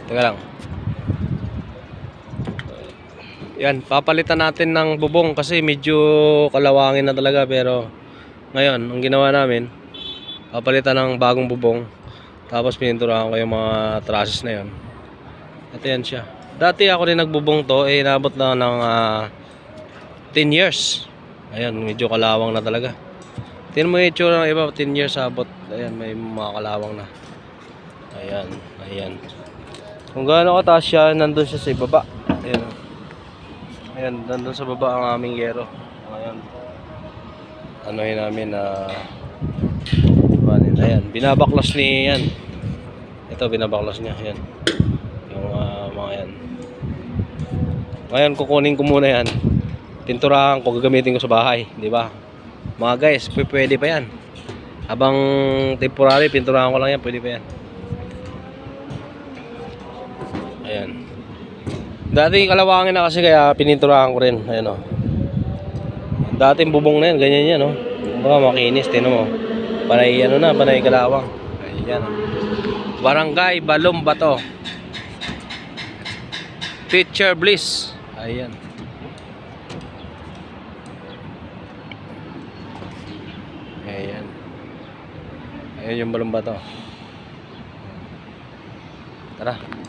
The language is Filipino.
Teka lang. Yan, papalitan natin ng bubong kasi medyo kalawangin na talaga, pero ngayon, ang ginawa namin, papalitan ng bagong bubong. Tapos pininturahan ko yung mga trusses na yon. Ito yan siya. Dati ako rin nagbubong to, inabot na ng 10 years. Ayan, medyo kalawang na talaga. Tingnan mo yung itsura ng iba, 10 years abot. Ayan, may mga kalawang na. Ayan, ayan. Kung gaano kataas siya, nandun siya sa ibaba. Ayan. Ayan, nandun sa baba ang aming yero. Ayan. Anuhin namin na ayan, binabaklas ni yan. Ito, binabaklas niya. Ayan. Yung mga yan. Ngayon, kukunin ko muna yan. Pinturahan ko, gagamitin ko sa bahay. Di ba? Mga guys, pwede pa yan. Habang temporary, pinturahan ko lang yan. Pwede pa yan. Ayan. Dati kalawangin na kasi kaya pininturahan ko rin. Ayan o. Dating bubong na yan. Ganyan yan o. Baka makinis. Tinan mo. Panay ano na. Panay kalawang. Ayan o. Barangay Balong Bato. Teacher Bliss. Ayan. Ayan. Ayan yung Balong Bato. Tara.